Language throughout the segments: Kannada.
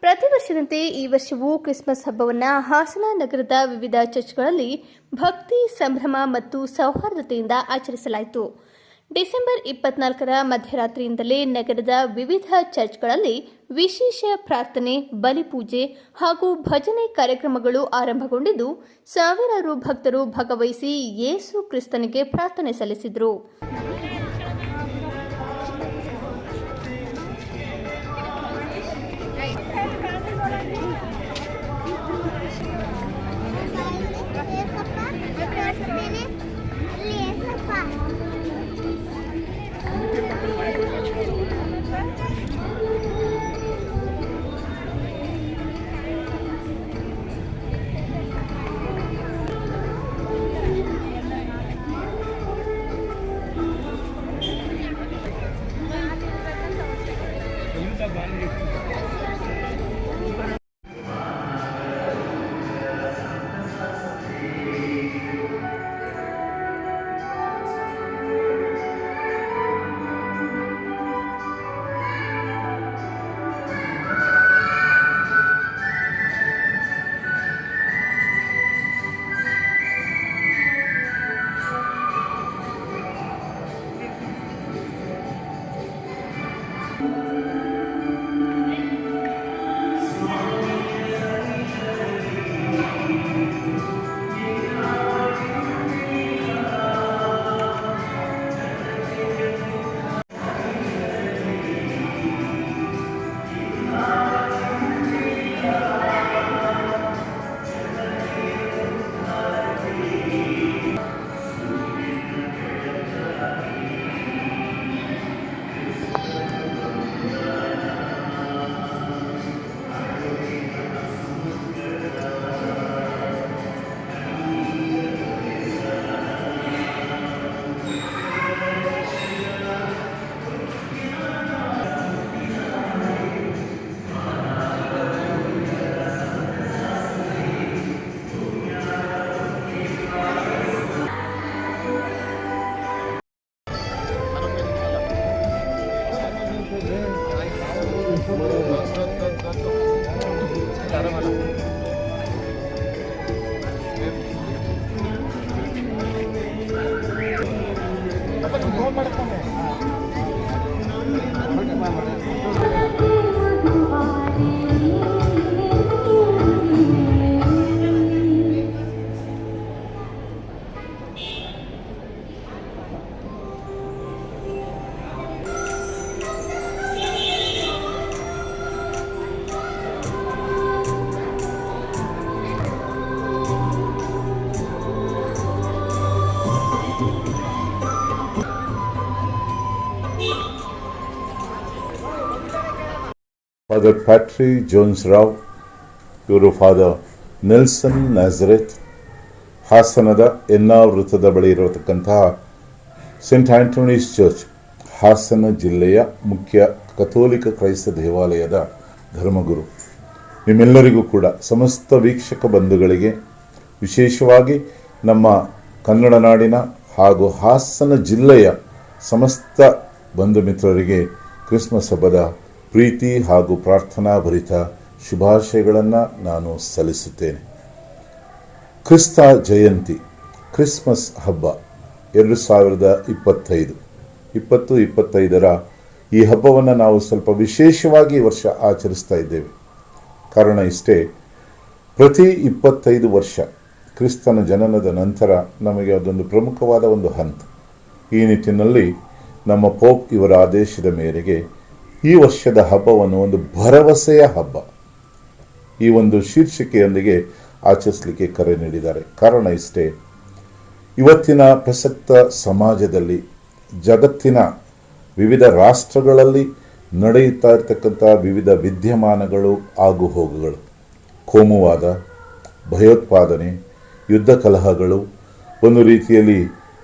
ಪ್ರತಿ ವರ್ಷದಂತೆ ಈ ವರ್ಷವೂ ಕ್ರಿಸ್ಮಸ್ ಹಬ್ಬವನ್ನು ಹಾಸನ ನಗರದ ವಿವಿಧ ಚರ್ಚ್ಗಳಲ್ಲಿ ಭಕ್ತಿ, ಸಂಭ್ರಮ ಮತ್ತು ಸೌಹಾರ್ದತೆಯಿಂದ ಆಚರಿಸಲಾಯಿತು. ಡಿಸೆಂಬರ್ 24ರ ಮಧ್ಯರಾತ್ರಿಯಿಂದಲೇ ನಗರದ ವಿವಿಧ ಚರ್ಚ್ಗಳಲ್ಲಿ ವಿಶೇಷ ಪ್ರಾರ್ಥನೆ, ಬಲಿಪೂಜೆ ಹಾಗೂ ಭಜನೆ ಕಾರ್ಯಕ್ರಮಗಳು ಆರಂಭಗೊಂಡಿದ್ದು, ಸಾವಿರಾರು ಭಕ್ತರು ಭಾಗವಹಿಸಿ ಯೇಸು ಕ್ರಿಸ್ತನಿಗೆ ಪ್ರಾರ್ಥನೆ ಸಲ್ಲಿಸಿದರು. ಫಾದರ್ ಪ್ಯಾಟ್ರಿ ಜೋನ್ಸ್ ರಾವ್, ಇವರು ಫಾದರ್ ನೆಲ್ಸನ್ ನ್ಯಾಜರೆತ್, ಹಾಸನದ ಎನ್ನಾ ವೃತ್ತದ ಬಳಿ ಇರತಕ್ಕಂತಹ ಸೆಂಟ್ ಆಂಟೋನೀಸ್ ಚರ್ಚ್, ಹಾಸನ ಜಿಲ್ಲೆಯ ಮುಖ್ಯ ಕಥೋಲಿಕ ಕ್ರೈಸ್ತ ದೇವಾಲಯದ ಧರ್ಮಗುರು. ನಿಮ್ಮೆಲ್ಲರಿಗೂ ಕೂಡ, ಸಮಸ್ತ ವೀಕ್ಷಕ ಬಂಧುಗಳಿಗೆ, ವಿಶೇಷವಾಗಿ ನಮ್ಮ ಕನ್ನಡ ನಾಡಿನ ಹಾಗೂ ಹಾಸನ ಜಿಲ್ಲೆಯ ಸಮಸ್ತ ಬಂಧು ಮಿತ್ರರಿಗೆ ಕ್ರಿಸ್ಮಸ್ ಹಬ್ಬದ ಪ್ರೀತಿ ಹಾಗೂ ಪ್ರಾರ್ಥನಾ ಭರಿತ ಶುಭಾಶಯಗಳನ್ನು ನಾನು ಸಲ್ಲಿಸುತ್ತೇನೆ. ಕ್ರಿಸ್ತ ಜಯಂತಿ, ಕ್ರಿಸ್ಮಸ್ ಹಬ್ಬ 2025ರ ಈ ಹಬ್ಬವನ್ನು ನಾವು ಸ್ವಲ್ಪ ವಿಶೇಷವಾಗಿ ಈ ವರ್ಷ ಆಚರಿಸ್ತಾ ಇದ್ದೇವೆ. ಕಾರಣ ಇಷ್ಟೇ, ಪ್ರತಿ 25 ವರ್ಷ ಕ್ರಿಸ್ತನ ಜನನದ ನಂತರ ನಮಗೆ ಅದೊಂದು ಪ್ರಮುಖವಾದ ಒಂದು ಹಂತ. ಈ ನಿಟ್ಟಿನಲ್ಲಿ ನಮ್ಮ ಪೋಪ್ ಇವರ ಆದೇಶದ ಮೇರೆಗೆ ಈ ವರ್ಷದ ಹಬ್ಬವನ್ನು ಒಂದು ಭರವಸೆಯ ಹಬ್ಬ, ಈ ಒಂದು ಶೀರ್ಷಿಕೆಯೊಂದಿಗೆ ಆಚರಿಸಲಿಕ್ಕೆ ಕರೆ ನೀಡಿದ್ದಾರೆ. ಕಾರಣ ಇಷ್ಟೇ, ಇವತ್ತಿನ ಪ್ರಸಕ್ತ ಸಮಾಜದಲ್ಲಿ, ಜಗತ್ತಿನ ವಿವಿಧ ರಾಷ್ಟ್ರಗಳಲ್ಲಿ ನಡೆಯುತ್ತಾ ಇರತಕ್ಕಂಥ ವಿವಿಧ ವಿದ್ಯಮಾನಗಳು, ಆಗುಹೋಗುಗಳು, ಕೋಮುವಾದ, ಭಯೋತ್ಪಾದನೆ, ಯುದ್ಧ ಕಲಹಗಳು ಒಂದು ರೀತಿಯಲ್ಲಿ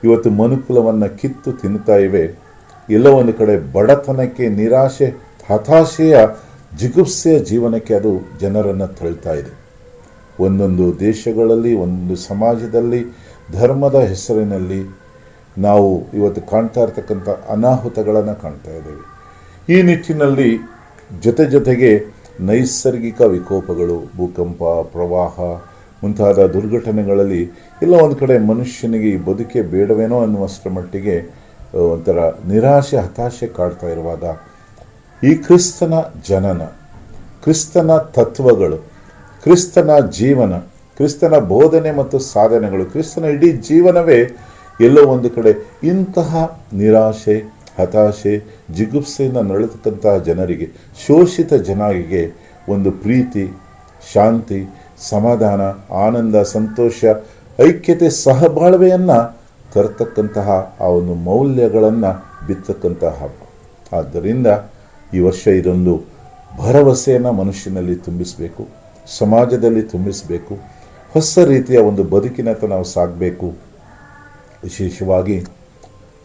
ಇವತ್ತು ಮನುಕುಲವನ್ನು ಕಿತ್ತು ತಿನ್ನುತ್ತಾ ಇವೆ. ಎಲ್ಲೋ ಒಂದು ಕಡೆ ಬಡತನಕ್ಕೆ, ನಿರಾಶೆ, ಹತಾಶೆಯ, ಜಿಗುಪ್ಸೆಯ ಜೀವನಕ್ಕೆ ಅದು ಜನರನ್ನು ತಳ್ತಾ ಇದೆ. ಒಂದೊಂದು ದೇಶಗಳಲ್ಲಿ, ಒಂದೊಂದು ಸಮಾಜದಲ್ಲಿ, ಧರ್ಮದ ಹೆಸರಿನಲ್ಲಿ ನಾವು ಇವತ್ತು ಕಾಣ್ತಾ ಇರತಕ್ಕಂಥ ಅನಾಹುತಗಳನ್ನು ಕಾಣ್ತಾ ಇದ್ದೇವೆ. ಈ ನಿಟ್ಟಿನಲ್ಲಿ ಜೊತೆಗೆ ನೈಸರ್ಗಿಕ ವಿಕೋಪಗಳು, ಭೂಕಂಪ, ಪ್ರವಾಹ ಮುಂತಾದ ದುರ್ಘಟನೆಗಳಲ್ಲಿ ಎಲ್ಲ ಒಂದು ಕಡೆ ಮನುಷ್ಯನಿಗೆ ಈ ಬದುಕೆ ಬೇಡವೇನೋ ಅನ್ನುವಷ್ಟರ ಮಟ್ಟಿಗೆ ಒಂಥರ ನಿರಾಶೆ, ಹತಾಶೆ ಕಾಡ್ತಾ ಇರುವಾಗ ಈ ಕ್ರಿಸ್ತನ ಜನನ, ಕ್ರಿಸ್ತನ ತತ್ವಗಳು, ಕ್ರಿಸ್ತನ ಜೀವನ, ಕ್ರಿಸ್ತನ ಬೋಧನೆ ಮತ್ತು ಸಾಧನೆಗಳು, ಕ್ರಿಸ್ತನ ಇಡೀ ಜೀವನವೇ ಎಲ್ಲೋ ಒಂದು ಕಡೆ ಇಂತಹ ನಿರಾಶೆ, ಹತಾಶೆ, ಜಿಗುಪ್ಸೆಯಿಂದ ನರಳತಕ್ಕಂತಹ ಜನರಿಗೆ, ಶೋಷಿತ ಜನರಿಗೆ ಒಂದು ಪ್ರೀತಿ, ಶಾಂತಿ, ಸಮಾಧಾನ, ಆನಂದ, ಸಂತೋಷ, ಐಕ್ಯತೆ, ಸಹಬಾಳ್ವೆಯನ್ನು ತರತಕ್ಕಂತಹ ಆ ಒಂದು ಮೌಲ್ಯಗಳನ್ನು ಬಿತ್ತಕ್ಕಂತಹ ಹಬ್ಬ. ಆದ್ದರಿಂದ ಈ ವರ್ಷ ಇದೊಂದು ಭರವಸೆಯನ್ನು ಮನುಷ್ಯನಲ್ಲಿ ತುಂಬಿಸಬೇಕು, ಸಮಾಜದಲ್ಲಿ ತುಂಬಿಸಬೇಕು, ಹೊಸ ರೀತಿಯ ಒಂದು ಬದುಕಿನತ್ತ ನಾವು ಸಾಗಬೇಕು. ವಿಶೇಷವಾಗಿ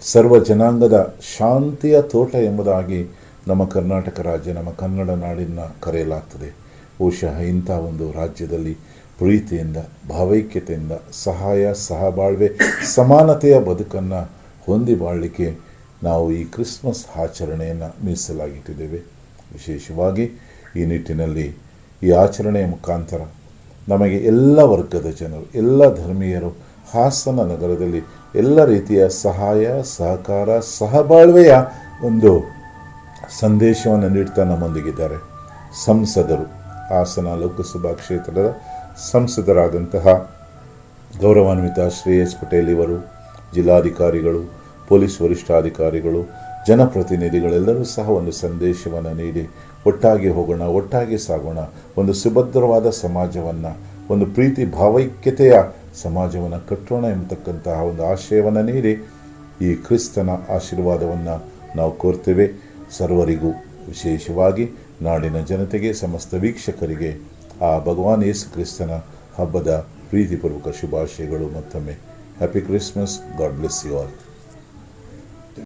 ಸರ್ವ ಜನಾಂಗದ ಶಾಂತಿಯ ತೋಟ ಎಂಬುದಾಗಿ ನಮ್ಮ ಕರ್ನಾಟಕ ರಾಜ್ಯ, ನಮ್ಮ ಕನ್ನಡ ನಾಡಿನ ಕರೆಯಲಾಗ್ತದೆ. ಬಹುಶಃ ಇಂಥ ಒಂದು ರಾಜ್ಯದಲ್ಲಿ ಪ್ರೀತಿಯಿಂದ, ಭಾವೈಕ್ಯತೆಯಿಂದ, ಸಹಾಯ, ಸಹಬಾಳ್ವೆ, ಸಮಾನತೆಯ ಬದುಕನ್ನು ಹೊಂದಿ ಬಾಳಲಿಕ್ಕೆ ನಾವು ಈ ಕ್ರಿಸ್ಮಸ್ ಆಚರಣೆಯನ್ನು ಮೀಸಲಾಗಿಟ್ಟಿದ್ದೇವೆ. ವಿಶೇಷವಾಗಿ ಈ ನಿಟ್ಟಿನಲ್ಲಿ ಈ ಆಚರಣೆಯ ಮುಖಾಂತರ ನಮಗೆ ಎಲ್ಲ ವರ್ಗದ ಜನರು, ಎಲ್ಲ ಧರ್ಮೀಯರು ಹಾಸನ ನಗರದಲ್ಲಿ ಎಲ್ಲ ರೀತಿಯ ಸಹಾಯ, ಸಹಕಾರ, ಸಹಬಾಳ್ವೆಯ ಒಂದು ಸಂದೇಶವನ್ನು ನೀಡ್ತಾ ನಮ್ಮೊಂದಿಗಿದ್ದಾರೆ. ಸಂಸದರು, ಹಾಸನ ಲೋಕಸಭಾ ಕ್ಷೇತ್ರದ ಸಂಸದರಾದಂತಹ ಗೌರವಾನ್ವಿತ ಶ್ರೀ ಎಸ್ ಪಟೇಲ್ ಇವರು, ಜಿಲ್ಲಾಧಿಕಾರಿಗಳು, ಪೊಲೀಸ್ ವರಿಷ್ಠಾಧಿಕಾರಿಗಳು, ಜನಪ್ರತಿನಿಧಿಗಳೆಲ್ಲರೂ ಸಹ ಒಂದು ಸಂದೇಶವನ್ನು ನೀಡಿ ಒಟ್ಟಾಗಿ ಹೋಗೋಣ, ಒಟ್ಟಾಗಿ ಸಾಗೋಣ, ಒಂದು ಸುಭದ್ರವಾದ ಸಮಾಜವನ್ನು, ಒಂದು ಪ್ರೀತಿ ಭಾವೈಕ್ಯತೆಯ ಸಮಾಜವನ್ನು ಕಟ್ಟೋಣ ಎಂಬತಕ್ಕಂತಹ ಒಂದು ಆಶಯವನ್ನು ನೀಡಿ ಈ ಕ್ರಿಸ್ತನ ಆಶೀರ್ವಾದವನ್ನು ನಾವು ಕೋರ್ತೇವೆ. ಸರ್ವರಿಗೂ, ವಿಶೇಷವಾಗಿ ನಾಡಿನ ಜನತೆಗೆ, ಸಮಸ್ತ ವೀಕ್ಷಕರಿಗೆ ಆ ಭಗವಾನ್ ಯೇಸು ಕ್ರಿಸ್ತನ ಹಬ್ಬದ ಪ್ರೀತಿಪೂರ್ವಕ ಶುಭಾಶಯಗಳು. ಮತ್ತೊಮ್ಮೆ happy Christmas. God bless you all.